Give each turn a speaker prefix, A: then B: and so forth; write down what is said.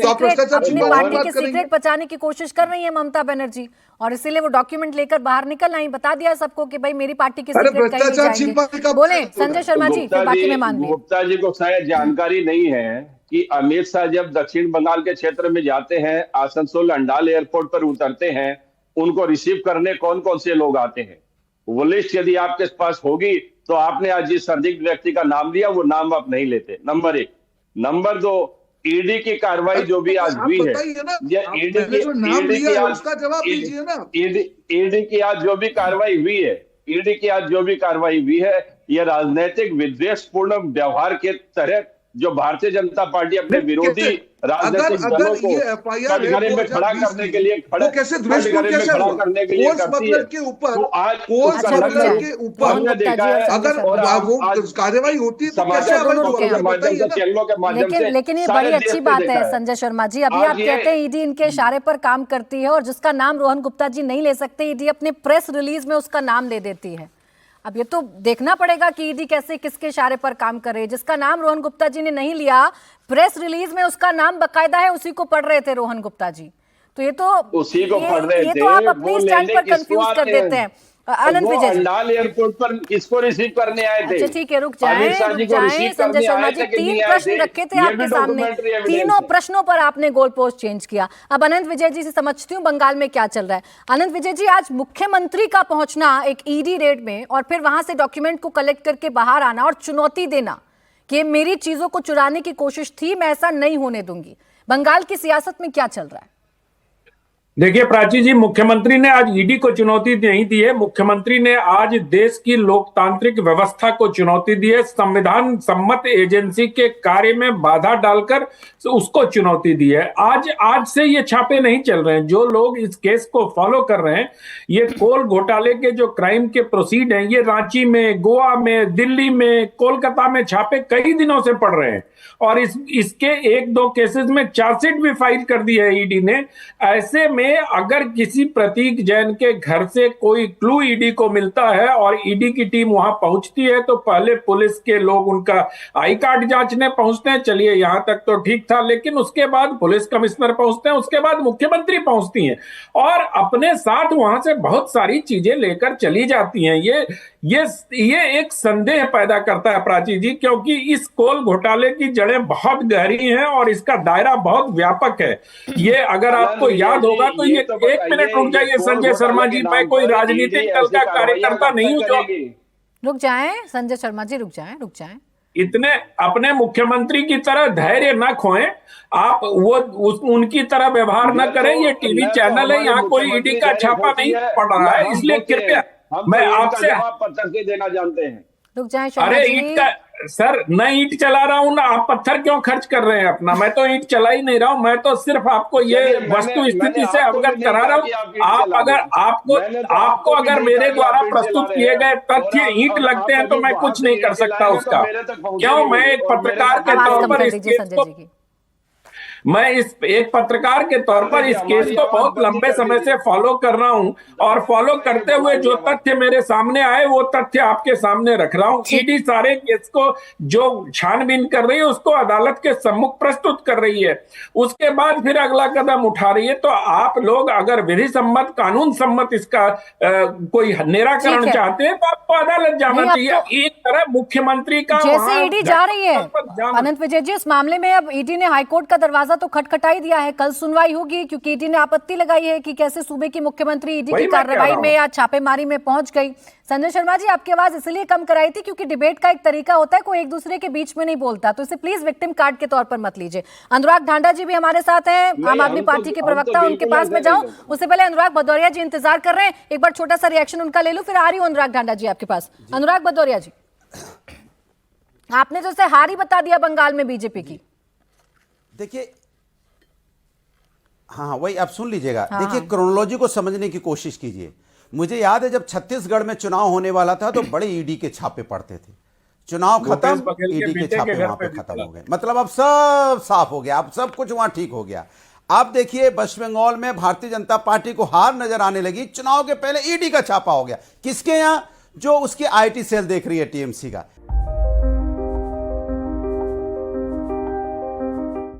A: आप भ्रष्टाचार
B: अपनी
A: छिपाने की
B: पार्टी
A: बात
B: के
A: करेंगे?
B: सीक्रेट बचाने की कोशिश कर रही है ममता बनर्जी, और इसीलिए वो डॉक्यूमेंट लेकर बाहर निकल आई, बता दिया सबको कि भाई मेरी पार्टी के
A: अरे
B: सीक्रेट कहीं नहीं
A: भ्रष्टाचार
B: जाएंगे।
A: छिपाने का
B: बोले
A: प्रयास हो रहा
B: संजय
A: है।
B: शर्मा जी, फिर बाकी मेहमान भी हैं।
C: गुप्ता जी को शायद जानकारी नहीं है कि अमित शाह जब दक्षिण बंगाल के क्षेत्र में जाते हैं, आसनसोल अंडाल एयरपोर्ट पर उतरते हैं, उनको रिसीव करने कौन कौन से लोग आते हैं, वो लिस्ट यदि आपके पास होगी तो आपने आज जिस संदिग्ध व्यक्ति का नाम लिया वो नाम आप नहीं लेते, नंबर एक। नंबर दो, ईडी की कार्रवाई जो भी आज हुई है,
A: बताइए ना,
C: ये
A: मैंने जो नाम
C: ईडी की
A: लिया है
C: आज
A: उसका जवाब दीजिए ना।
C: ईडी की आज जो भी कार्रवाई हुई है, ईडी की आज जो भी कार्रवाई हुई है, यह राजनीतिक विद्वेषपूर्ण व्यवहार के तहत जो भारतीय जनता पार्टी अपने विरोधी राजनीतिक दलों को कटघरे में खड़ा करने के लिए
A: वो कैसे द्वेषपूर्ण कैसे
C: खड़ा करने के लिए करती है,
A: के ऊपर
C: तो आज
A: कोर्स
C: उसका
A: मतलब के ऊपर
C: हमने देखा है।
A: अगर
C: और
A: वो
C: आज
A: कार्रवाई होती है तो कैसे
C: समाचार
A: अवैध
C: पत्रों के
A: होगा?
C: माध्यम
A: बताइए
C: से,
A: ना।
C: चैनलों के माध्यम से
B: लेकिन ये
C: सारे
B: बड़ी
C: देश
B: अच्छी
C: ने
B: बात
C: देखा
B: है
C: है।
B: संजय शर्मा जी, अभी
C: आज
B: आप
C: ये-
B: कहते हैं ईडी इनके इशारे पर काम करती है, और जिसका नाम रोहन गुप्ता जी नहीं ले सकते, ईडी अपने प्रेस रिलीज में उसका नाम ले देती है। अब ये तो देखना पड़ेगा कि ईडी कैसे किसके इशारे पर काम करे। जिसका नाम रोहन गुप्ता जी ने नहीं लिया, प्रेस रिलीज में उसका नाम बकायदा है, उसी को पढ़ रहे थे रोहन गुप्ता जी। तो ये तो
C: उसी को पढ़ रहे
B: ये
C: थे,
B: तो आप अपनी
C: वो
B: स्टैंड
C: लेने
B: पर
C: किसको
B: कंफ्यूज कर
C: आते हैं?
B: देते हैं। आनंद
C: वो
B: विजय जी,
C: अंडाल एयरपोर्ट पर किसको रिसीव करने आए थे?
B: अच्छा ठीक है, रुक
C: अमित शाह जी को
B: जाएं
C: रिसीव
B: संजय
C: करने
B: शर्मा
C: आए
B: जी,
C: थे कि
B: 3
C: नहीं आए
B: प्रश्न
C: थे?
B: रखे थे
C: ये
B: आपके
C: भी
B: सामने,
C: documentary evidence
B: तीनों
C: है।
B: प्रश्नों पर आपने गोल पोस्ट चेंज किया। अब अनंत विजय जी से समझती हूँ बंगाल में क्या चल रहा है। अनंत विजय जी, आज मुख्यमंत्री का पहुंचना एक ईडी रेड में, और फिर वहां से डॉक्यूमेंट को कलेक्ट करके बाहर आना और चुनौती देना कि मेरी चीजों को चुराने की कोशिश थी, मैं ऐसा नहीं होने दूंगी, बंगाल की सियासत में क्या चल रहा है?
D: देखिए प्राची जी, मुख्यमंत्री ने आज ईडी को चुनौती नहीं दी है। मुख्यमंत्री ने आज देश की लोकतांत्रिक व्यवस्था को चुनौती दी है। संविधान सम्मत एजेंसी के कार्य में बाधा डालकर उसको चुनौती दी है। आज से ये छापे नहीं चल रहे हैं। जो लोग इस केस को फॉलो कर रहे हैं, ये कोल घोटाले के जो क्राइम के प्रोसीड हैं, ये रांची में, गोवा में, दिल्ली में, कोलकाता में छापे कई दिनों से पड़ रहे हैं, और इसके 1-2 केसेस में चार्जशीट भी फाइल कर दी है ईडी ने। ऐसे में अगर किसी प्रतीक जैन के घर से कोई क्लू ईडी को मिलता है और ईडी की टीम वहां पहुंचती है, तो पहले पुलिस के लोग उनका आई कार्ड जांचने पहुंचते हैं, चलिए यहां तक तो ठीक था, लेकिन उसके बाद पुलिस कमिश्नर पहुंचते हैं, उसके बाद मुख्यमंत्री पहुंचती हैं और अपने साथ वहां से बहुत सारी चीजें लेकर चली जाती हैं। ये एक संदेह पैदा करता है प्राची जी, क्योंकि इस कोल घोटाले की जड़ें बहुत गहरी हैं और इसका दायरा बहुत व्यापक है। ये अगर आपको याद होगा तो ये, एक मिनट रुक जाइए संजय शर्मा जी, मैं कोई राजनीतिक दल का कार्यकर्ता नहीं हूं जो।
B: रुक जाएं संजय शर्मा जी, रुक जाएं।
D: इतने अपने मुख्यमंत्री की तरह धैर्य न खोएं आप, उनकी तरह व्यवहार न करें। ये टीवी चैनल है, यहाँ कोई ईडी का छापा नहीं पड़ रहा है, इसलिए कृपया मैं आपसे
C: पत्थर से देना जानते हैं।
B: रुक जाएं
D: अरे ईट का सर, मैं ईट चला रहा हूं ना, आप पत्थर क्यों खर्च कर रहे हैं अपना? मैं तो ईट चला ही नहीं रहा हूं, मैं तो सिर्फ आपको ये वस्तु स्थिति से अवगत करा रहा हूं। आपको अगर मेरे द्वारा प्रस्तुत किए गए तथ्य ईट लगते हैं तो मैं कुछ नहीं कर सकता उसका। क्यों? मैं एक पत्रकार के तौर पर इस केस को एक पत्रकार के तौर पर इस केस को बहुत लंबे समय से फॉलो कर रहा हूं, और फॉलो करते हुए जो तथ्य मेरे सामने आए वो तथ्य आपके सामने रख रहा हूं। ईडी सारे केस को जो छानबीन कर रही है उसको अदालत के सम्मुख प्रस्तुत कर रही है, उसके बाद फिर अगला कदम उठा रही है। तो आप लोग अगर विधि सम्मत, कानून सम्मत इसका कोई निराकरण चाहते हैं तो आपको अदालत जाना चाहिए। एक तरह मुख्यमंत्री का
B: जैसे ईडी जा रही है अनंत विजय जी, इस मामले में अब ईडी ने हाईकोर्ट का दरवाजा तो खटखटाई दिया है, कल सुनवाई होगी, क्योंकि ईडी ने आपत्ति लगाई है कि कैसे सूबे की मुख्यमंत्री ईडी की कार्रवाई में या छापेमारी में पहुंच गई। संजय शर्मा जी, आपकी आवाज इसलिए कम कराई थी क्योंकि डिबेट का एक तरीका होता है, कोई एक दूसरे के बीच में नहीं बोलता, तो इसे प्लीज विक्टिम कार्ड के तौर पर मत लीजिए। अनुराग ढांडा जी भी हमारे साथ हैं, आम आदमी पार्टी के प्रवक्ता, उनके पास में जाऊं उससे पहले अनुराग भदौरिया जी इंतजार कर रहे हैं, एक बार छोटा सा रिएक्शन उनका ले लूं, फिर आ रही हूं अनुराग ढांडा जी आपके पास। अनुराग भदौरिया जी, आपने तो इसे हार ही बता दिया बंगाल में बीजेपी की।
E: देखिए, हाँ वही आप सुन लीजिएगा। देखिए, क्रोनोलॉजी को समझने की कोशिश कीजिए। मुझे याद है जब छत्तीसगढ़ में चुनाव होने वाला था तो बड़े ईडी के छापे पड़ते थे, चुनाव खत्म, ईडी के छापे वहां पे खत्म हो गए, मतलब अब सब साफ हो गया, अब सब कुछ वहां ठीक हो गया। आप देखिए वेस्ट बंगाल में भारतीय जनता पार्टी को हार नजर आने लगी, चुनाव के पहले ईडी का छापा हो गया। किसके यहां? जो उसकी आईटी सेल देख रही है, टीएमसी का।